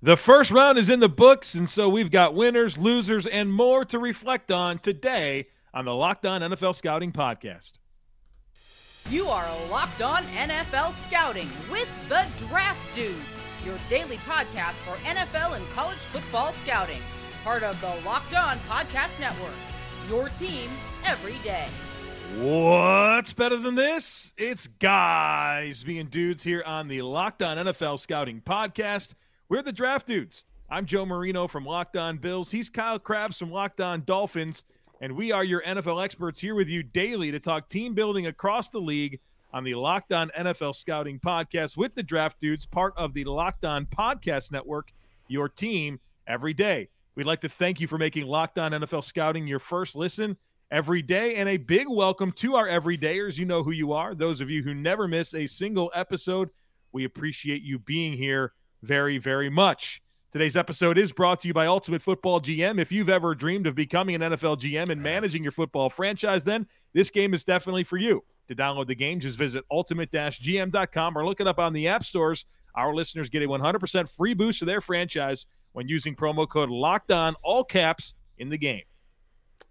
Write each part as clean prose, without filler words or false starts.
The first round is in the books, and so we've got winners, losers, and more to reflect on today on the Locked On NFL Scouting Podcast. You are Locked On NFL Scouting with the Draft Dudes, your daily podcast for NFL and college football scouting. Part of the Locked On Podcast Network, your team every day. What's better than this? It's guys being dudes here on the Locked On NFL Scouting Podcast. We're the Draft Dudes. I'm Joe Marino from Locked On Bills. He's Kyle Crabbs from Locked On Dolphins. And we are your NFL experts here with you daily to talk team building across the league on the Locked On NFL Scouting Podcast with the Draft Dudes, part of the Locked On Podcast Network, your team every day. We'd like to thank you for making Locked On NFL Scouting your first listen every day, and a big welcome to our everydayers. You know who you are. Those of you who never miss a single episode, we appreciate you being here very, very much. Today's episode is brought to you by Ultimate Football GM. If you've ever dreamed of becoming an NFL GM and managing your football franchise, then this game is definitely for you. To download the game, just visit ultimate-gm.com or look it up on the app stores. Our listeners get a 100% free boost to their franchise when using promo code LOCKEDON, all caps, in the game.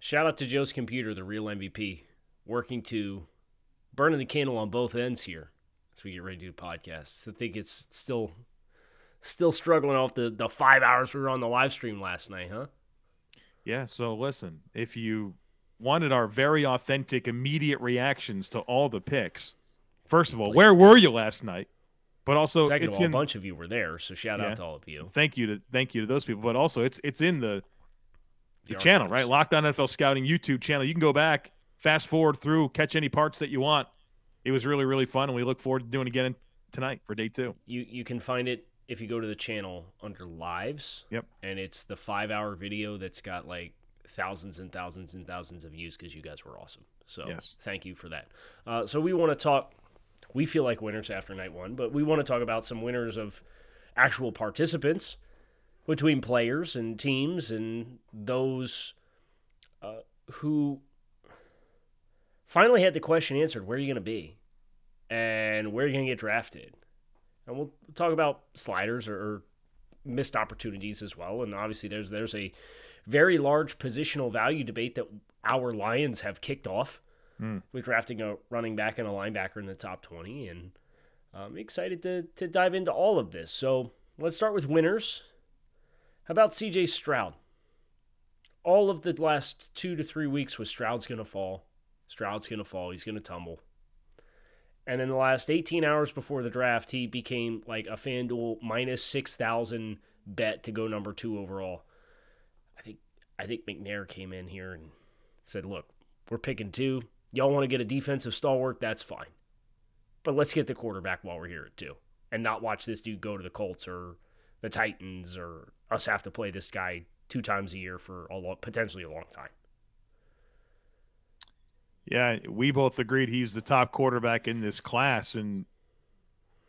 Shout out to Joe's Computer, the real MVP, working to burning the candle on both ends here as we get ready to do podcasts. I think it's still struggling off the 5 hours we were on the live stream last night, huh? Yeah, so listen, if you wanted our very authentic, immediate reactions to all the picks, first of all, where were you last night? But also, second of all, a bunch of you were there, so shout out to all of you. Thank you to those people. But also, it's in the channel, right? Locked On NFL Scouting YouTube channel. You can go back, fast forward through, catch any parts that you want. It was really, really fun, and we look forward to doing it again tonight for day 2. You can find it if you go to the channel under lives. Yep. And it's the 5-hour video that's got like thousands and thousands and thousands of views because you guys were awesome. So yes. Thank you for that. So we want to talk, we feel like winners after night 1, but we want to talk about some winners of actual participants between players and teams and those who finally had the question answered, where are you going to be and where are you going to get drafted? And we'll talk about sliders or missed opportunities as well. And obviously there's a very large positional value debate that our Lions have kicked off with drafting a running back and a linebacker in the top 20. And I'm excited to dive into all of this. So let's start with winners. How about CJ Stroud? All of the last 2 to 3 weeks was Stroud's going to fall. Stroud's going to fall. He's going to tumble. And in the last 18 hours before the draft, he became like a FanDuel minus 6,000 bet to go number 2 overall. I think McNair came in here and said, look, we're picking 2. Y'all want to get a defensive stalwart? That's fine. But let's get the quarterback while we're here at 2 and not watch this dude go to the Colts or the Titans or us have to play this guy 2 times a year for potentially a long time. Yeah, we both agreed he's the top quarterback in this class. And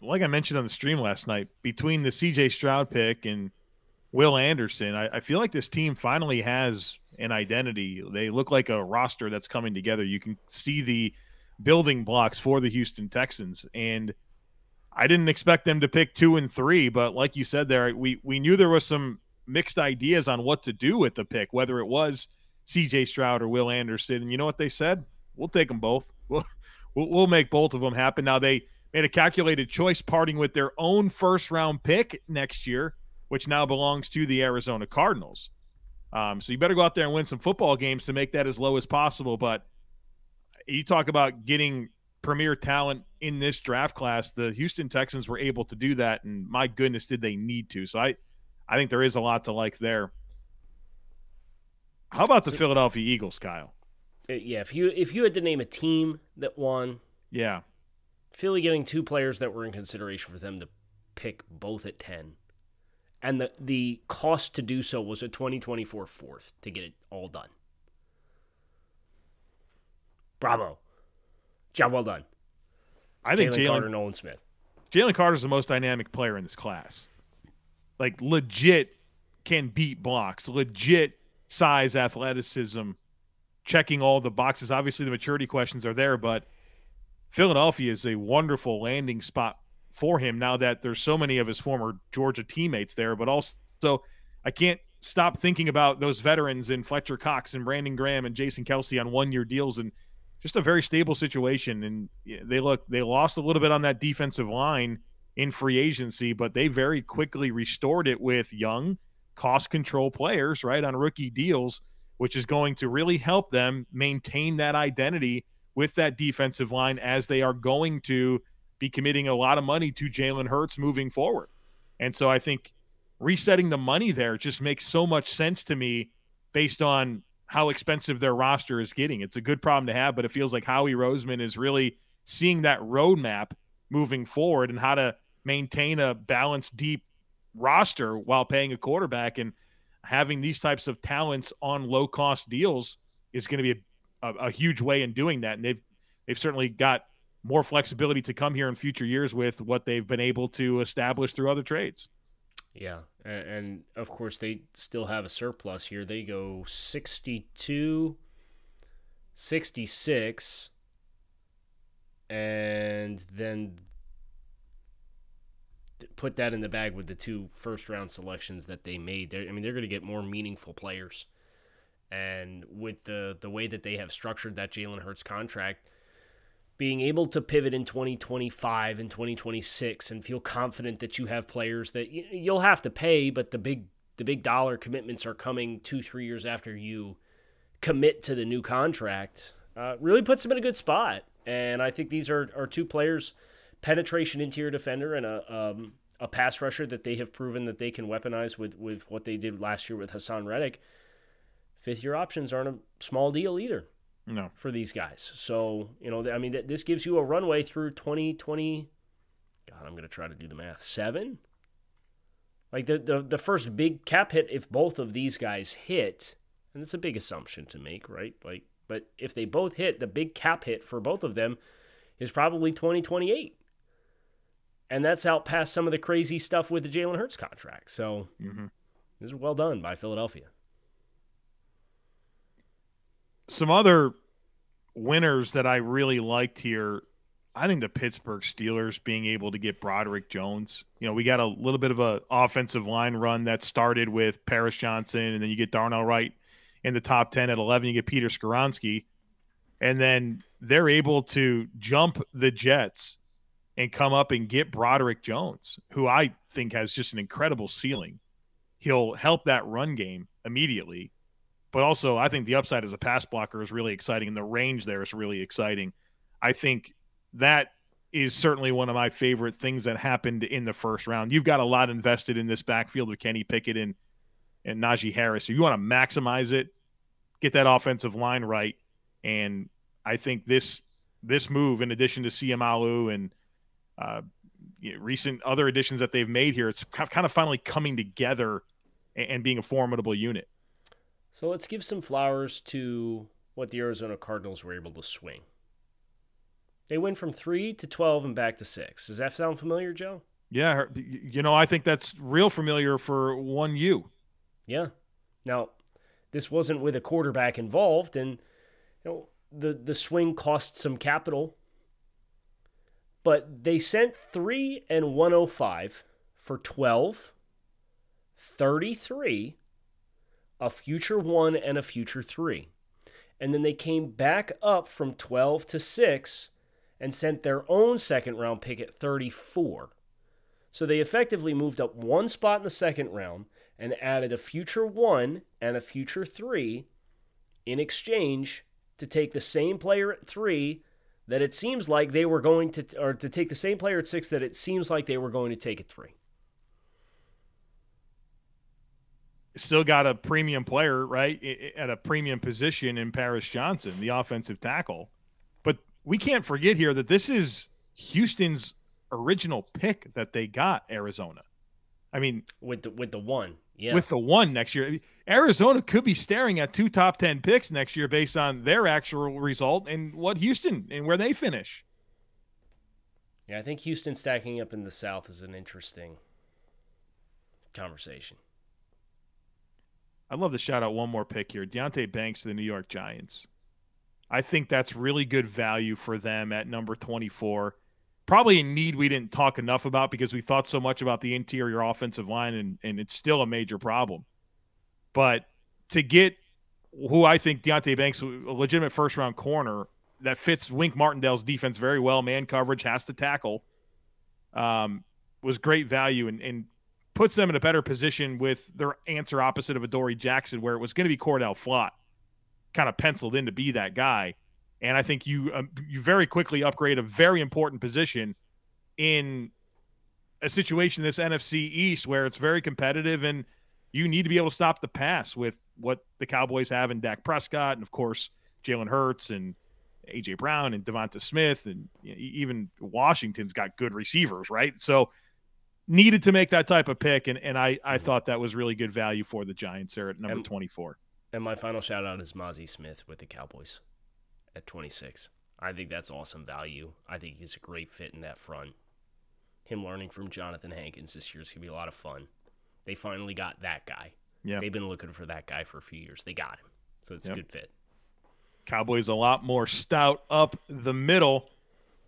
like I mentioned on the stream last night, between the C.J. Stroud pick and Will Anderson, I feel like this team finally has an identity. They look like a roster that's coming together. You can see the building blocks for the Houston Texans. And I didn't expect them to pick 2 and 3, but like you said there, we knew there was some mixed ideas on what to do with the pick, whether it was C.J. Stroud or Will Anderson. And you know what they said? We'll take them both. We'll make both of them happen. Now, they made a calculated choice parting with their own first-round pick next year, which now belongs to the Arizona Cardinals. So you better go out there and win some football games to make that as low as possible. But you talk about getting premier talent in this draft class, the Houston Texans were able to do that, and my goodness, did they need to. So I think there is a lot to like there. How about the Philadelphia Eagles, Kyle? Yeah, if you had to name a team that won, yeah, Philly getting 2 players that were in consideration for them to pick both at 10, and the cost to do so was a 2024 4th to get it all done. Bravo, job well done. I think Jalen Carter, Nolan Smith. Jalen Carter's the most dynamic player in this class. Like legit can beat blocks, legit size, athleticism. Checking all the boxes. Obviously, the maturity questions are there, but Philadelphia is a wonderful landing spot for him now that there's so many of his former Georgia teammates there. But also, I can't stop thinking about those veterans in Fletcher Cox and Brandon Graham and Jason Kelsey on one-year deals, and just a very stable situation. And they lost a little bit on that defensive line in free agency, but they very quickly restored it with young, cost control players, right, on rookie deals, which is going to really help them maintain that identity with that defensive line as they are going to be committing a lot of money to Jalen Hurts moving forward. And so I think resetting the money there just makes so much sense to me based on how expensive their roster is getting. It's a good problem to have, but it feels like Howie Roseman is really seeing that roadmap moving forward and how to maintain a balanced, deep roster while paying a quarterback, and having these types of talents on low-cost deals is going to be a huge way in doing that. And they've certainly got more flexibility to come here in future years with what they've been able to establish through other trades. Yeah, and of course they still have a surplus here. They go 62, 66, and then put that in the bag with the 2 first-round selections that they made. They're going to get more meaningful players. And with the way that they have structured that Jalen Hurts contract, being able to pivot in 2025 and 2026 and feel confident that you have players that you'll have to pay, but the big dollar commitments are coming 2-3 years after you commit to the new contract, really puts them in a good spot. And I think these are 2 players, penetration interior defender and a pass rusher that they have proven that they can weaponize with what they did last year with Hassan Reddick. 5th-year options aren't a small deal either. No. For these guys. So, this gives you a runway through 2020. God, I'm going to try to do the math. 7? Like the first big cap hit, if both of these guys hit, and it's a big assumption to make, right? But if they both hit, the big cap hit for both of them is probably 2028. And that's out past some of the crazy stuff with the Jalen Hurts contract. So, This is well done by Philadelphia. Some other winners that I really liked here, I think the Pittsburgh Steelers being able to get Broderick Jones. We got a little bit of an offensive line run that started with Paris Johnson, and then you get Darnell Wright in the top 10 at 11. You get Peter Skoronski, and then they're able to jump the Jets and come up and get Broderick Jones, who I think has just an incredible ceiling. He'll help that run game immediately. But also, I think the upside as a pass blocker is really exciting, and the range there is really exciting. I think that is certainly one of my favorite things that happened in the first round. You've got a lot invested in this backfield with Kenny Pickett and Najee Harris. If you want to maximize it, get that offensive line right. And I think this move, in addition to Siamalu and recent other additions that they've made here, it's kind of finally coming together and being a formidable unit. So let's give some flowers to what the Arizona Cardinals were able to swing. They went from 3 to 12 and back to 6. Does that sound familiar, Joe? Yeah, I think that's real familiar for 1U. Yeah. Now, this wasn't with a quarterback involved, and the swing cost some capital. But they sent 3 and 105 for 12, 33, a future 1 and a future 3. And then they came back up from 12 to 6 and sent their own second-round pick at 34. So they effectively moved up 1 spot in the second round and added a future 1 and a future 3 in exchange to take the same player at 3 that it seems like they were going to, or to take the same player at 6 that it seems like they were going to take at 3. Still got a premium player, right, at a premium position in Paris Johnson, the offensive tackle. But we can't forget here that this is Houston's original pick that they got, Arizona. I mean, with the 1, yeah. With the 1 next year. Arizona could be staring at 2 top 10 picks next year based on their actual result and what Houston and where they finish. Yeah, I think Houston stacking up in the South is an interesting conversation. I'd love to shout out one more pick here. Deonte Banks to the New York Giants. I think that's really good value for them at number 24. probably a need we didn't talk enough about because we thought so much about the interior offensive line, and it's still a major problem. But to get who I think Deonte Banks, a legitimate first-round corner that fits Wink Martindale's defense very well, man coverage, has to tackle, was great value and puts them in a better position with their answer opposite of Adoree Jackson, where it was going to be Cordell Flott, kind of penciled in to be that guy. And I think you very quickly upgrade a very important position in a situation, this NFC East, where it's very competitive and you need to be able to stop the pass with what the Cowboys have in Dak Prescott and, of course, Jalen Hurts and A.J. Brown and Devonta Smith, and even Washington's got good receivers, right? So needed to make that type of pick, and I thought that was really good value for the Giants there at number 24. And my final shout-out is Mozzie Smith with the Cowboys at 26. I think that's awesome value. I think he's a great fit in that front. Him learning from Jonathan Hankins this year is going to be a lot of fun. They finally got that guy. Yeah. They've been looking for that guy for a few years. They got him. So it's a good fit. Cowboys a lot more stout up the middle.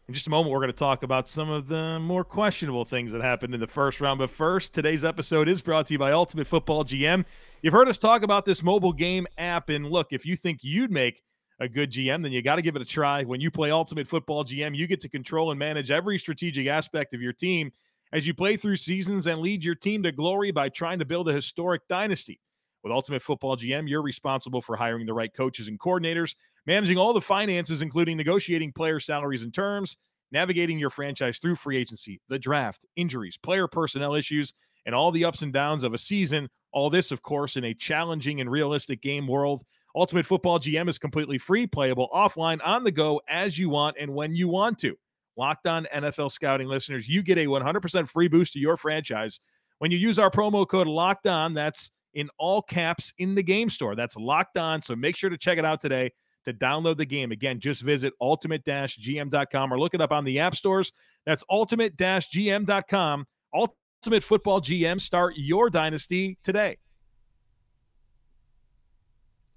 In just a moment, we're going to talk about some of the more questionable things that happened in the first round. But first, today's episode is brought to you by Ultimate Football GM. You've heard us talk about this mobile game app, and look, if you think you'd make a good GM, then you got to give it a try. When you play Ultimate Football GM, you get to control and manage every strategic aspect of your team as you play through seasons and lead your team to glory by trying to build a historic dynasty. With Ultimate Football GM, you're responsible for hiring the right coaches and coordinators, managing all the finances, including negotiating player salaries and terms, navigating your franchise through free agency, the draft, injuries, player personnel issues, and all the ups and downs of a season. All this, of course, in a challenging and realistic game world. Ultimate Football GM is completely free, playable offline, on the go, as you want and when you want to. Locked On NFL Scouting listeners, you get a 100% free boost to your franchise when you use our promo code Locked On. That's in all caps in the game store. That's Locked On, so make sure to check it out today to download the game. Again, just visit ultimate-gm.com or look it up on the app stores. That's ultimate-gm.com. Ultimate Football GM. Start your dynasty today.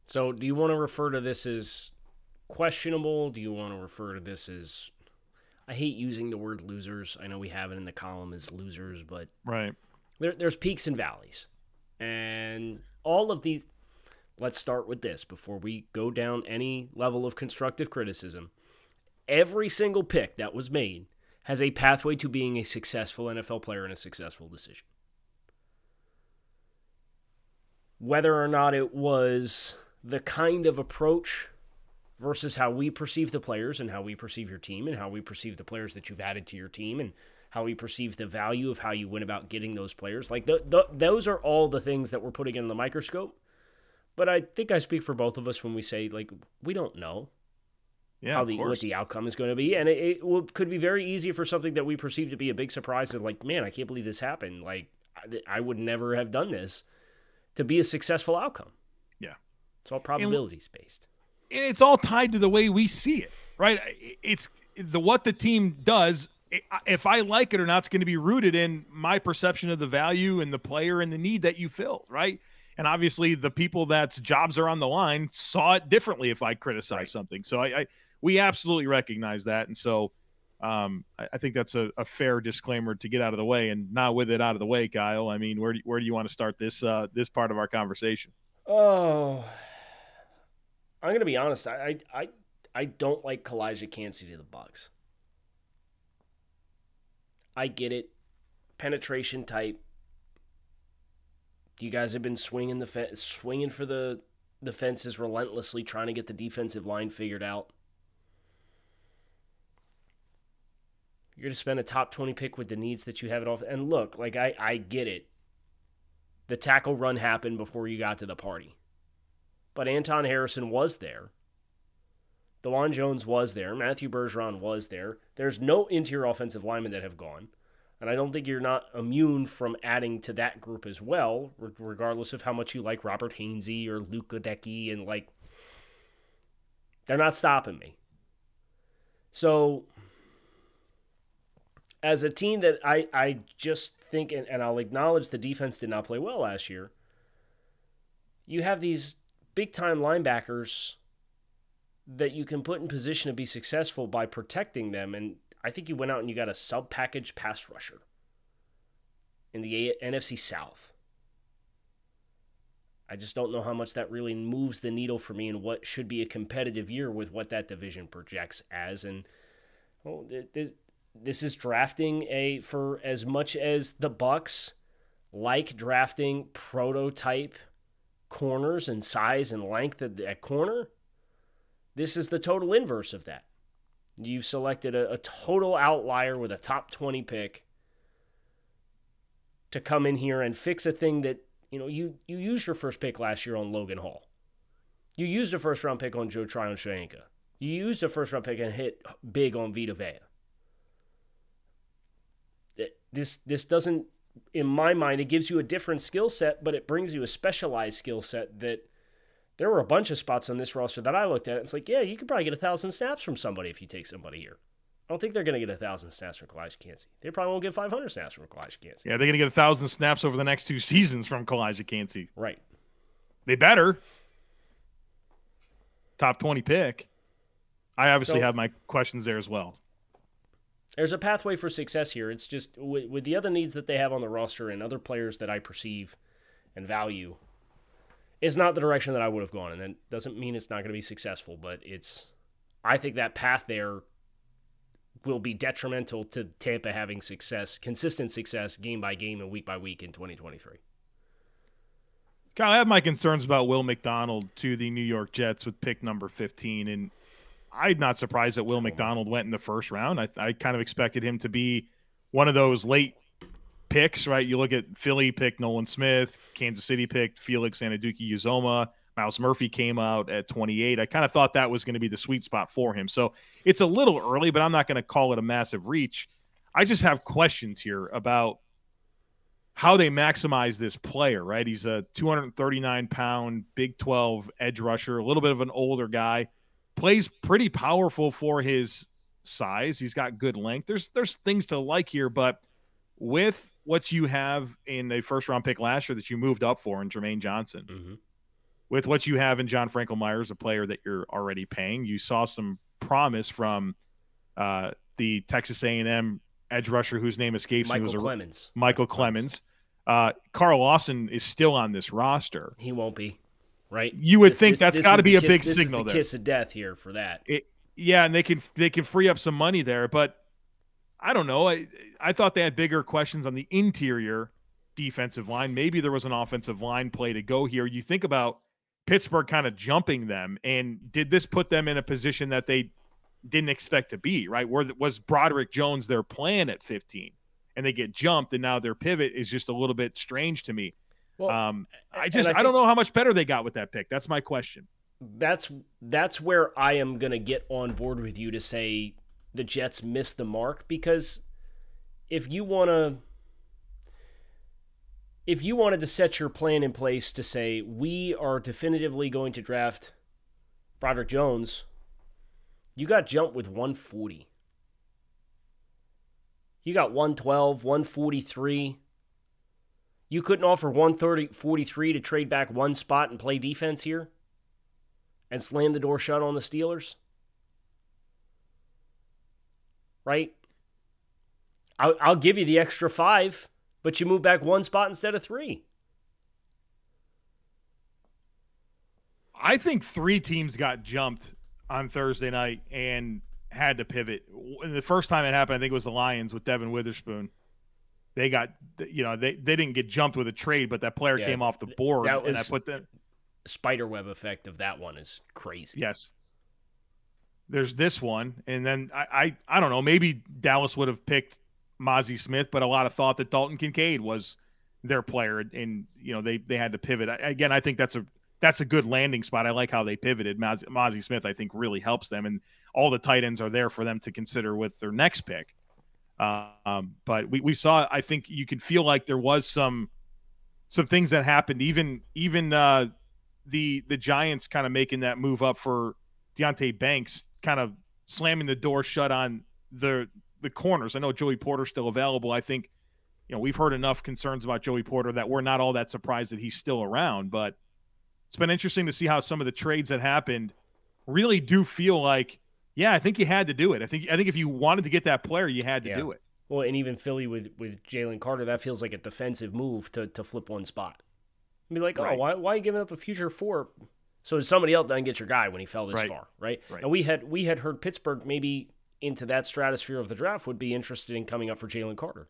So do you want to refer to this as questionable? Do you want to refer to this as, I hate using the word losers. I know we have it in the column as losers, but right. There's peaks and valleys. And all of these, let's start with this before we go down any level of constructive criticism. Every single pick that was made has a pathway to being a successful NFL player and a successful decision. Whether or not it was the kind of approach versus how we perceive the players and how we perceive your team and how we perceive the players that you've added to your team and how we perceive the value of how you went about getting those players. Like those are all the things that we're putting in the microscope. But I think I speak for both of us when we say, like, we don't know what the outcome is going to be. And it could be very easy for something that we perceive to be a big surprise and like, man, I can't believe this happened. Like, I would never have done this, to be a successful outcome. Yeah. It's all probabilities based. And it's all tied to the way we see it, right? It's what the team does. If I like it or not, it's going to be rooted in my perception of the value and the player and the need that you filled, right? And obviously the people that's jobs are on the line saw it differently if I criticize something. So we absolutely recognize that. And so I think that's a fair disclaimer to get out of the way. And now with it out of the way, Kyle, I mean, where do you want to start this part of our conversation? Oh, I'm going to be honest. I don't like Kalijah Kancey to the Bucs. I get it. Penetration type. You guys have been swinging for the fences relentlessly, trying to get the defensive line figured out. You're going to spend a top 20 pick with the needs that you have it off. And look, like I get it. The tackle run happened before you got to the party. But Anton Harrison was there. DeJuan Jones was there. Matthew Bergeron was there. There's no interior offensive linemen that have gone. And I don't think you're not immune from adding to that group as well, regardless of how much you like Robert Hainsey or Luke Goedeke. And, like, they're not stopping me. So, as a team that I just think, and I'll acknowledge the defense did not play well last year, you have these big-time linebackers that you can put in position to be successful by protecting them. And I think you went out and you got a sub-package pass rusher in the NFC South. I just don't know how much that really moves the needle for me in what should be a competitive year with what that division projects as. And this is drafting for as much as the Bucs like drafting prototype corners and size and length at corner, this is the total inverse of that. You've selected a total outlier with a top 20 pick to come in here and fix a thing that, you used your first pick last year on Logan Hall. You used a first-round pick on Joe Tryon-Shoyinka. You used a first-round pick and hit big on Vita Vea. This doesn't, in my mind, it gives you a different skill set, but it brings you a specialized skill set that there were a bunch of spots on this roster that I looked at. It's like, yeah, you could probably get 1,000 snaps from somebody if you take somebody here. I don't think they're going to get 1,000 snaps from Kalijah Kancey. They probably won't get 500 snaps from Kalijah Kancey. Yeah, they're going to get 1,000 snaps over the next 2 seasons from Kalijah Kancey. Right. They better. Top 20 pick. I obviously have my questions there as well. There's a pathway for success here. It's just with the other needs that they have on the roster and other players that I perceive and value, it's not the direction that I would have gone. And that doesn't mean it's not going to be successful, but I think that path there will be detrimental to Tampa having success, consistent success, game by game and week by week in 2023. Kyle, I have my concerns about Will McDonald to the New York Jets with pick number 15, and I'm not surprised that Will McDonald went in the first round. I kind of expected him to be one of those late picks, right? You look at Philly picked Nolan Smith, Kansas City picked Felix Anudike-Uzomah, Miles Murphy came out at 28. I kind of thought that was going to be the sweet spot for him. So it's a little early, but I'm not going to call it a massive reach. I just have questions here about how they maximize this player, right? He's a 239-pound Big 12 edge rusher, a little bit of an older guy, plays pretty powerful for his size. He's got good length. There's things to like here, but with what you have in a first-round pick last year that you moved up for in Jermaine Johnson, with what you have in John Franklin Myers, a player that you're already paying, you saw some promise from the Texas A&M edge rusher whose name escapes me. Michael Clemens. Carl Lawson is still on this roster. He won't be, right? You would think that's got to be a big signal there. This is the kiss of death here for that. And they can free up some money there, but I don't know. I thought they had bigger questions on the interior defensive line. Maybe there was an offensive line play to go here. You think about Pittsburgh kind of jumping them, and did this put them in a position that they didn't expect to be, right? Was Broderick Jones their plan at 15? And they get jumped, and now their pivot is just a little bit strange to me. Well, I don't know how much better they got with that pick. That's my question. That's where I am going to get on board with you to say the Jets missed the mark, because if you wanted to set your plan in place to say we are definitively going to draft Broderick Jones, you got jumped with 140. You got 112, 143. You couldn't offer 143 to trade back one spot and play defense here and slam the door shut on the Steelers? Right? I'll give you the extra 5, but you move back one spot instead of 3. I think 3 teams got jumped on Thursday night and had to pivot. The first time it happened, I think it was the Lions with Devin Witherspoon. They got, they didn't get jumped with a trade, but that player came off the board. That was, and I put the spiderweb effect of that one is crazy. Yes. There's this one, and then I don't know, maybe Dallas would have picked Mozzie Smith, but a lot of thought that Dalton Kincaid was their player, and they had to pivot. Again, I think that's a good landing spot. I like how they pivoted. Mozzie Smith, I think, really helps them, and all the tight ends are there for them to consider with their next pick. But we saw, I think you could feel like there was some things that happened. Even the Giants kind of making that move up for Deonte Banks, kind of slamming the door shut on the corners. I know Joey Porter's still available. I think we've heard enough concerns about Joey Porter that we're not all that surprised that he's still around. But it's been interesting to see how some of the trades that happened really do feel like, Yeah, I think you had to do it. I think if you wanted to get that player, you had to do it. Well, and even Philly with Jalen Carter, that feels like a defensive move to flip one spot. Be like, right. Why are you giving up a future for? So somebody else doesn't get your guy when he fell this far, right? And we had heard Pittsburgh maybe into that stratosphere of the draft would be interested in coming up for Jalen Carter.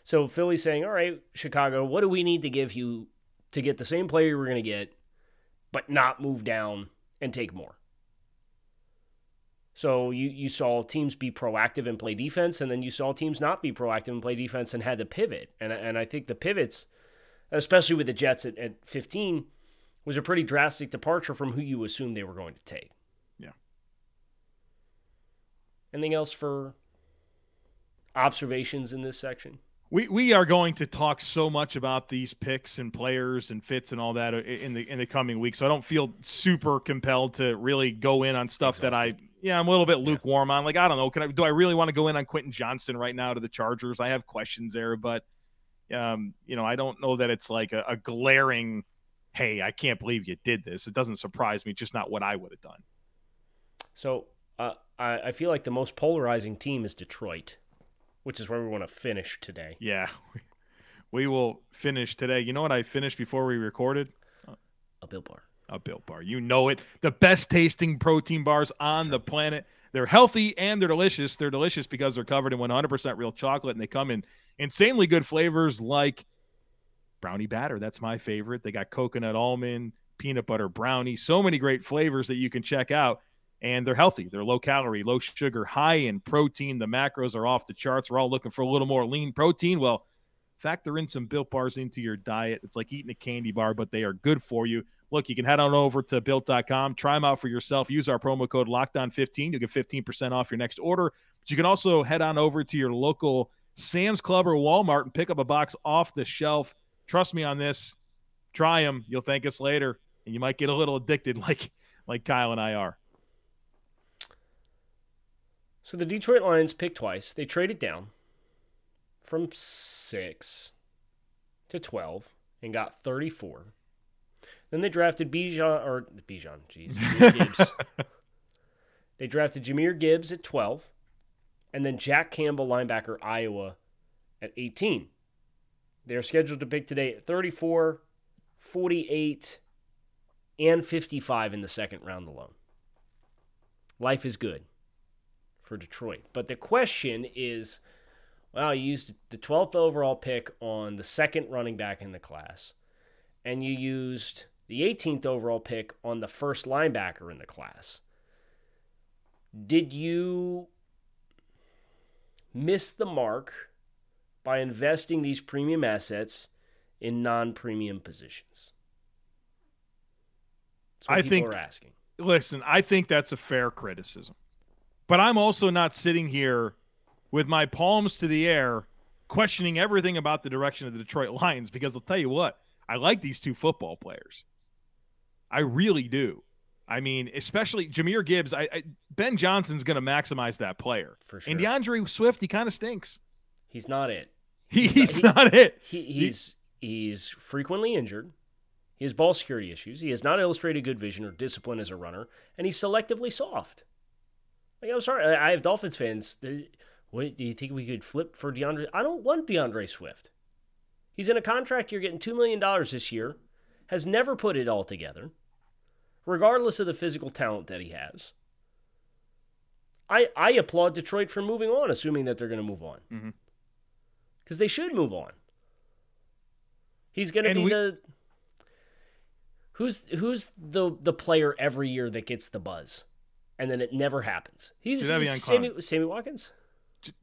So Philly's saying, all right, Chicago, what do we need to give you to get the same player we're going to get, but not move down and take more? So you saw teams be proactive and play defense, and then you saw teams not be proactive and play defense and had to pivot. And I think the pivots, especially with the Jets at 15, was a pretty drastic departure from who you assumed they were going to take. Yeah. Anything else for observations in this section? We are going to talk so much about these picks and players and fits and all that in the coming weeks. So I don't feel super compelled to really go in on stuff that I'm a little bit lukewarm on. Like, I don't know, do I really want to go in on Quentin Johnston right now to the Chargers? I have questions there, but I don't know that it's like a glaring, hey, I can't believe you did this. It doesn't surprise me, just not what I would have done. So I feel like the most polarizing team is Detroit, which is where we want to finish today. Yeah, we will finish today. You know what I finished before we recorded? A Built Bar. A Built Bar. You know it. The best tasting protein bars on the planet. They're healthy and they're delicious. They're delicious because they're covered in 100% real chocolate, and they come in insanely good flavors like brownie batter. That's my favorite. They got coconut almond, peanut butter brownie. So many great flavors that you can check out. And they're healthy. They're low calorie, low sugar, high in protein. The macros are off the charts. We're all looking for a little more lean protein. Well, factor in some Built Bars into your diet. It's like eating a candy bar, but they are good for you. Look, you can head on over to Built.com. Try them out for yourself. Use our promo code LOCKDOWN15. You'll get 15% off your next order. But you can also head on over to your local Sam's Club or Walmart and pick up a box off the shelf. Trust me on this. Try them. You'll thank us later. And you might get a little addicted like Kyle and I are. So the Detroit Lions picked twice. They traded down from 6 to 12 and got 34. Then they drafted Gibbs. They drafted Jahmyr Gibbs at 12, and then Jack Campbell, linebacker, Iowa, at 18. They're scheduled to pick today at 34, 48, and 55 in the second round alone. Life is good for Detroit. But the question is, well, you used the 12th overall pick on the second running back in the class, and you used the 18th overall pick on the first linebacker in the class. Did you miss the mark by investing these premium assets in non-premium positions? That's what people are asking. Listen, I think that's a fair criticism. But I'm also not sitting here with my palms to the air questioning everything about the direction of the Detroit Lions, because I'll tell you what, I like these two football players. I really do. I mean, especially Jahmyr Gibbs. Ben Johnson's going to maximize that player. For sure. And DeAndre Swift, he kind of stinks. He's not it. He's not it. He's frequently injured. He has ball security issues. He has not illustrated good vision or discipline as a runner. And he's selectively soft. Like, I'm sorry. I have Dolphins fans. What, do you think we could flip for DeAndre? I don't want DeAndre Swift. He's in a contract. You're getting $2 million this year. Has never put it all together, regardless of the physical talent that he has. I applaud Detroit for moving on, assuming that they're going to move on. Because they should move on. He's going to be Who's the player every year that gets the buzz, and then it never happens? He's Sammy Watkins.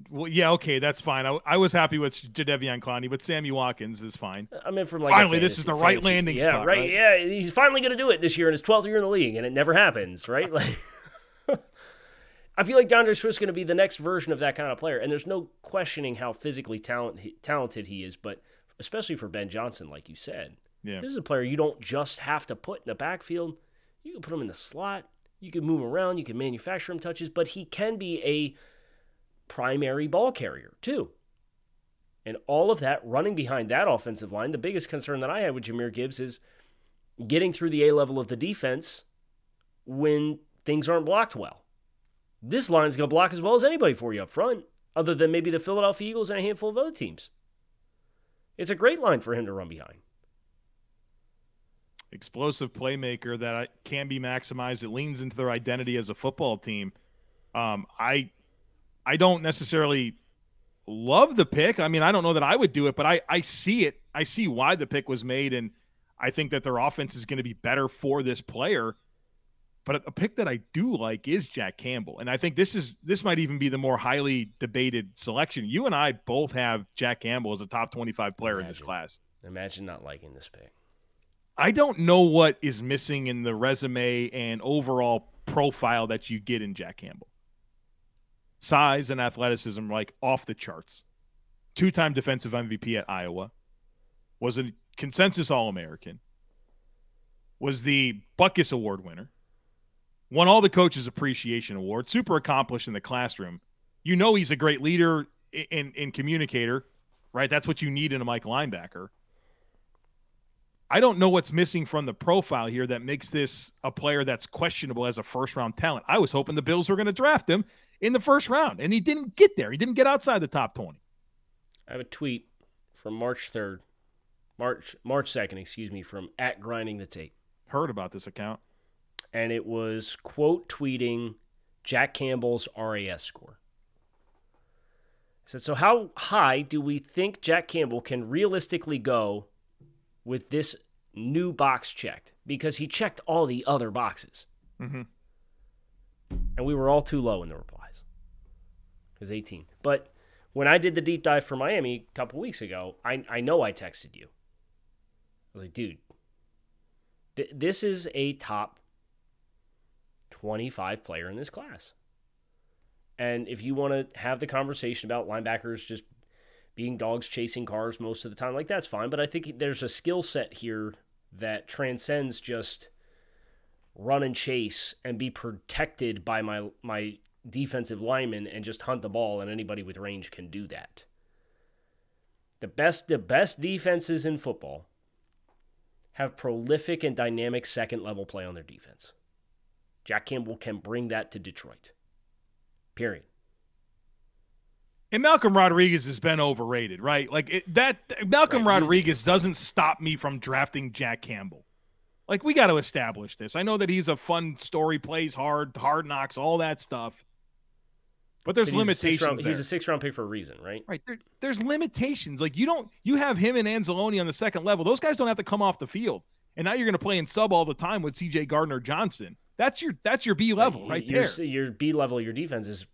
Well, yeah, okay, that's fine. I was happy with Jadeveon Clowney, but Sammy Watkins is fine. I mean, from finally, this is the right landing spot. Right? Yeah, he's finally going to do it this year in his 12th year in the league, and it never happens, right? Like, I feel like DeAndre Swift's going to be the next version of that kind of player, and there's no questioning how physically talented he is, but especially for Ben Johnson, like you said. Yeah. This is a player you don't just have to put in the backfield. You can put him in the slot. You can move him around. You can manufacture him touches, but he can be a primary ball carrier too. And all of that running behind that offensive line, the biggest concern that I had with Jahmyr Gibbs is getting through the A level of the defense when things aren't blocked well. This line's going to block as well as anybody for you up front, other than maybe the Philadelphia Eagles and a handful of other teams. It's a great line for him to run behind. Explosive playmaker that can be maximized. It leans into their identity as a football team. I don't necessarily love the pick. I mean, I don't know that I would do it, but I see it. I see why the pick was made, and I think that their offense is going to be better for this player. But a pick that I do like is Jack Campbell, and I think this might even be the more highly debated selection. You and I both have Jack Campbell as a top 25 player in this class. Imagine not liking this pick. I don't know what is missing in the resume and overall profile that you get in Jack Campbell. Size and athleticism, like off the charts. 2-time defensive MVP at Iowa. Was a consensus All-American. Was the Butkus Award winner. Won all the Coaches Appreciation Awards. Super accomplished in the classroom. You know he's a great leader and communicator, right? That's what you need in a Mike linebacker. I don't know what's missing from the profile here that makes this a player that's questionable as a first-round talent. I was hoping the Bills were going to draft him in the first round, and he didn't get there. He didn't get outside the top 20. I have a tweet from March 2nd, from @grindingthetape. Heard about this account. And it was quote tweeting Jack Campbell's RAS score. I said, so how high do we think Jack Campbell can realistically go with this new box checked? Because he checked all the other boxes. Mm-hmm. And we were all too low in the replies. It was 18. But when I did the deep dive for Miami a couple weeks ago, I know I texted you. I was like, dude, this is a top 25 player in this class. And if you want to have the conversation about linebackers just being dogs chasing cars most of the time, like that's fine. But I think there's a skill set here that transcends just run and chase and be protected by my defensive linemen and just hunt the ball, and anybody with range can do that. The best defenses in football have prolific and dynamic second-level play on their defense. Jack Campbell can bring that to Detroit. Period. And Malcolm Rodriguez has been overrated, right? Like Malcolm Rodriguez doesn't stop me from drafting Jack Campbell. Like, we got to establish this. I know that he's a fun story, plays hard knocks, all that stuff. But there's limitations. He's a sixth-round pick for a reason, right? Right. There's limitations. Like, you have him and Anzalone on the second level. Those guys don't have to come off the field. And now you're going to play in sub all the time with C.J. Gardner-Johnson. That's your B level right there. Your B level, your defense is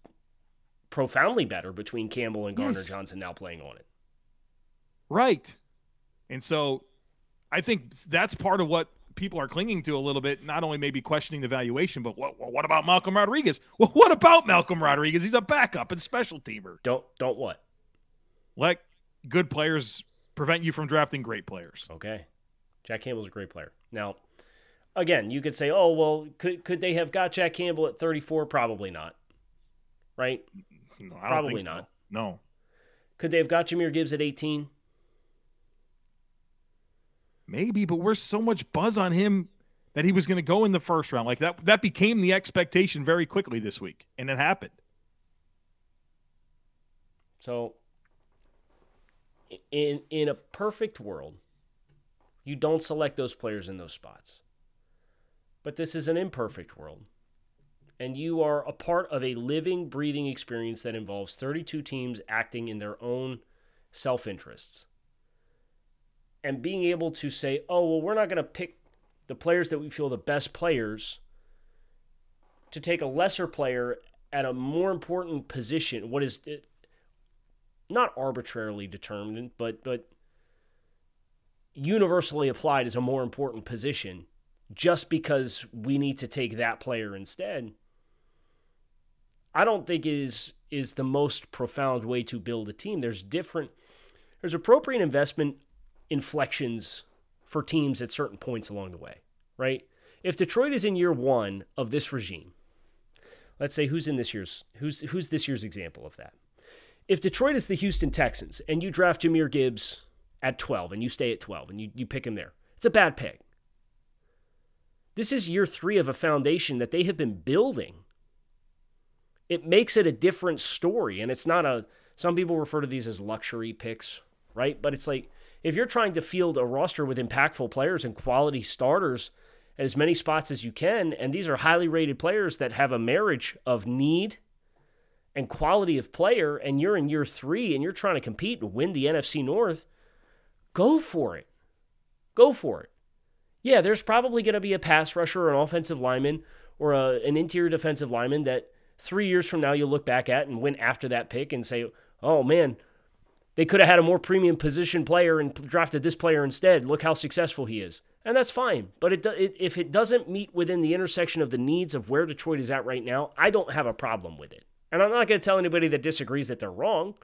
profoundly better between Campbell and Gardner-Johnson now playing on it. Right. And so I think that's part of what people are clinging to a little bit, not only maybe questioning the valuation, but what about Malcolm Rodriguez? Well, what about Malcolm Rodriguez? He's a backup and special teamer. Don't what? Let good players prevent you from drafting great players. Okay. Jack Campbell's a great player. Now, again, you could say, oh, well, could they have got Jack Campbell at 34? Probably not. Right? No, I don't think so. Not. No. Could they have got Jahmyr Gibbs at 18? Maybe, but we're so much buzz on him that he was going to go in the first round. Like that became the expectation very quickly this week, and it happened. So, in a perfect world, you don't select those players in those spots. But this is an imperfect world. And you are a part of a living, breathing experience that involves 32 teams acting in their own self-interests. And being able to say, oh, well, we're not going to pick the players that we feel the best players to take a lesser player at a more important position. What is it? Not arbitrarily determined, but universally applied as a more important position just because we need to take that player instead, I don't think is the most profound way to build a team. There's appropriate investment inflections for teams at certain points along the way, right? If Detroit is in year one of this regime, let's say who's this year's example of that? If Detroit is the Houston Texans and you draft Jahmyr Gibbs at 12 and you stay at 12 and you pick him there, it's a bad pick. This is year 3 of a foundation that they have been building it makes it a different story. And it's not some people refer to these as luxury picks, right? But it's like, if you're trying to field a roster with impactful players and quality starters at as many spots as you can, and these are highly rated players that have a marriage of need and quality of player, and you're in year 3 and you're trying to compete and win the NFC North, go for it. Go for it. Yeah, there's probably going to be a pass rusher or an offensive lineman or an interior defensive lineman that 3 years from now you'll look back at and went after that pick and say, oh man, they could have had a more premium position player and drafted this player instead. Look how successful he is. And that's fine. But if it doesn't meet within the intersection of the needs of where Detroit is at right now, I don't have a problem with it. And I'm not going to tell anybody that disagrees that they're wrong.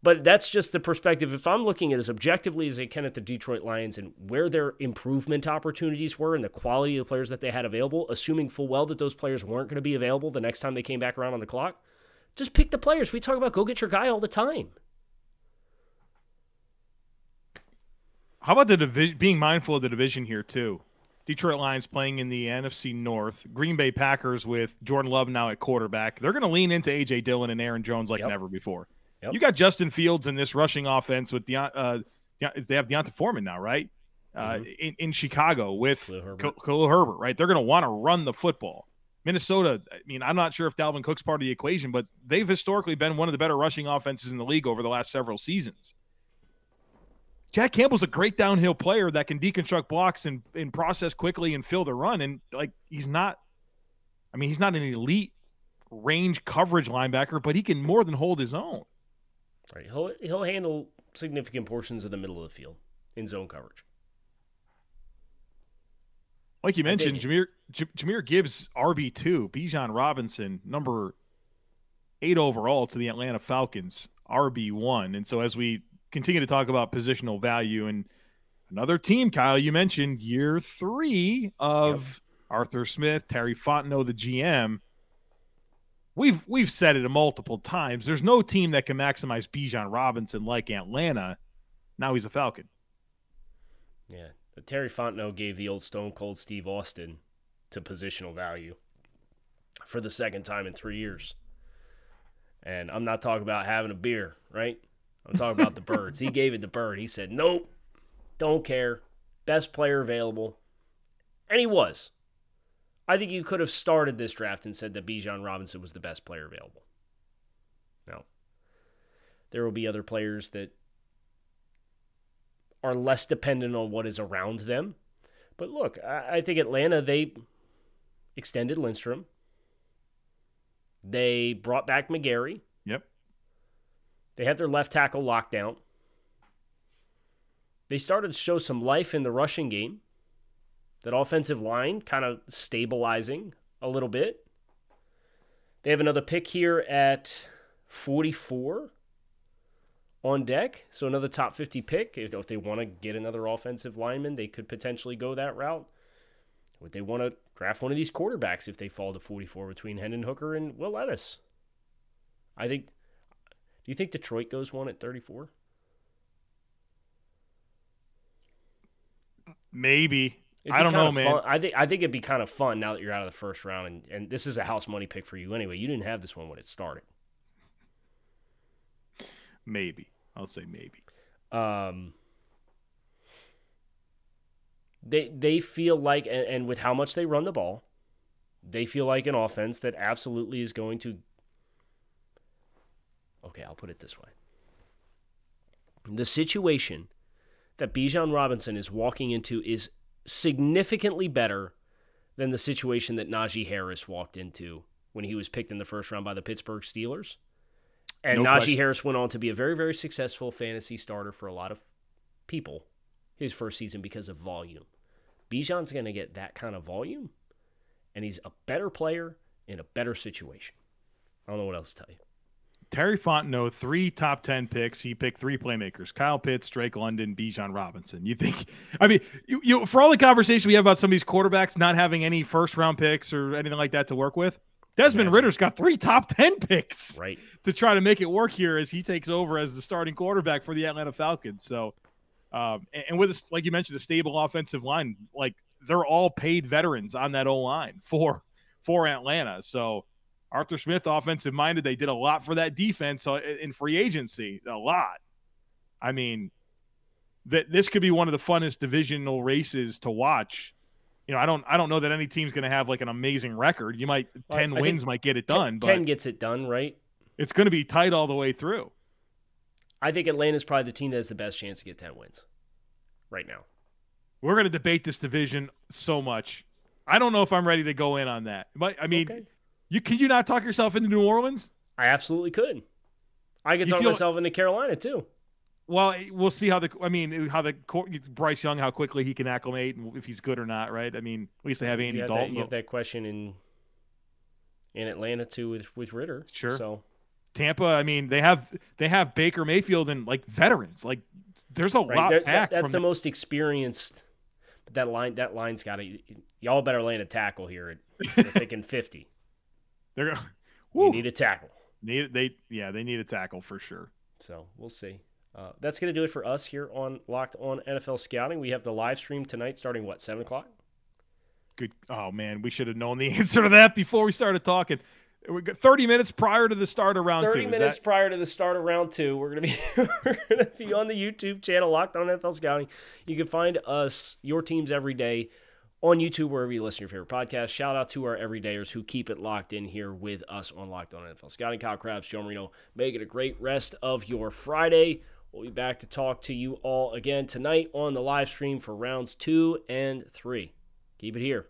But that's just the perspective. If I'm looking at as objectively as I can at the Detroit Lions and where their improvement opportunities were and the quality of the players that they had available, assuming full well that those players weren't going to be available the next time they came back around on the clock, just pick the players. We talk about go get your guy all the time. How about the division? Being mindful of the division here too. Detroit Lions playing in the NFC North. Green Bay Packers with Jordan Love now at quarterback. They're going to lean into A.J. Dillon and Aaron Jones like never before. Yep. You got Justin Fields in this rushing offense with they have Deonta Foreman now, right? In Chicago with Khalil Herbert, right? They're going to want to run the football. Minnesota, I mean, I'm not sure if Dalvin Cook's part of the equation, but they've historically been one of the better rushing offenses in the league over the last several seasons. Jack Campbell's a great downhill player that can deconstruct blocks and process quickly and fill the run. And he's not an elite range coverage linebacker, but he can more than hold his own. Right. He'll handle significant portions of the middle of the field in zone coverage. Like you mentioned, Jahmyr Gibbs, RB2, Bijan Robinson, number 8 overall to the Atlanta Falcons, RB1. And so as we continue to talk about positional value and another team, Kyle, you mentioned year 3 of Arthur Smith, Terry Fontenot, the GM. We've said it multiple times. There's no team that can maximize Bijan Robinson like Atlanta. Now he's a Falcon. Yeah. But Terry Fontenot gave the old Stone Cold Steve Austin to positional value for the second time in 3 years. And I'm not talking about having a beer, right? I'm talking about the birds. He gave it the bird. He said, nope, don't care. Best player available. And he was. I think you could have started this draft and said that Bijan Robinson was the best player available. Now, there will be other players that are less dependent on what is around them. But look, I think Atlanta, they extended Lindstrom. They brought back McGarry. Yep. They have their left tackle locked down. They started to show some life in the rushing game. That offensive line kind of stabilizing a little bit. They have another pick here at 44 on deck. So another top 50 pick. If they want to get another offensive lineman, they could potentially go that route. Would they want to draft one of these quarterbacks if they fall to 44 between Hendon Hooker and Will Levis? Do you think Detroit goes one at 34? Maybe. I don't know, man. I think it'd be kind of fun now that you're out of the first round, and this is a house money pick for you anyway. You didn't have this one when it started. Maybe. I'll say maybe. They feel like, and with how much they run the ball, they feel like an offense that absolutely is going to. Okay, I'll put it this way. The situation that Bijan Robinson is walking into is significantly better than the situation that Najee Harris walked into when he was picked in the first round by the Pittsburgh Steelers. And no Najee question. Harris went on to be a very, very successful fantasy starter for a lot of people his first season because of volume. Bijan's going to get that kind of volume, and he's a better player in a better situation. I don't know what else to tell you. Terry Fontenot, 3 top 10 picks. He picked 3 playmakers: Kyle Pitts, Drake London, Bijan Robinson. You think, I mean, you for all the conversation we have about some of these quarterbacks not having any first-round picks or anything like that to work with, Desmond Ritter's got 3 top 10 picks to try to make it work here as he takes over as the starting quarterback for the Atlanta Falcons. So, and with, like you mentioned, a stable offensive line, like they're all paid veterans on that O-line for Atlanta. So, Arthur Smith, offensive minded. They did a lot for that defense in free agency, a lot. I mean, this could be one of the funnest divisional races to watch. I don't know that any team's going to have like an amazing record. You might 10 wins might get it done. 10 gets it done, right? It's going to be tight all the way through. I think Atlanta's probably the team that has the best chance to get 10 wins right now. We're going to debate this division so much. I don't know if I'm ready to go in on that. But I mean, can you not talk yourself into New Orleans? I absolutely could. I could talk myself into Carolina too. Well, we'll see how Bryce Young, how quickly he can acclimate and if he's good or not, right? I mean, at least they have Andy Dalton. You have that question in Atlanta too with Ritter. Sure. So Tampa, I mean, they have Baker Mayfield and like veterans. Like there's a lot packed. That's the most experienced. But that line's got to. Y'all better land a tackle here. They're thinking 50. They're gonna. You need a tackle. They need a tackle for sure. So we'll see. That's going to do it for us here on Locked On NFL Scouting. We have the live stream tonight starting, 7 o'clock? Good. Oh, man, we should have known the answer to that before we started talking. We got 30 minutes prior to the start of round 2. 30 minutes prior to the start of round 2. We're going to be on the YouTube channel, Locked On NFL Scouting. You can find us, your teams every day, on YouTube, wherever you listen to your favorite podcast. Shout out to our everydayers who keep it locked in here with us on Locked On NFL Scouting. Kyle Crabbs, Joe Marino. Make it a great rest of your Friday. We'll be back to talk to you all again tonight on the live stream for rounds 2 and 3. Keep it here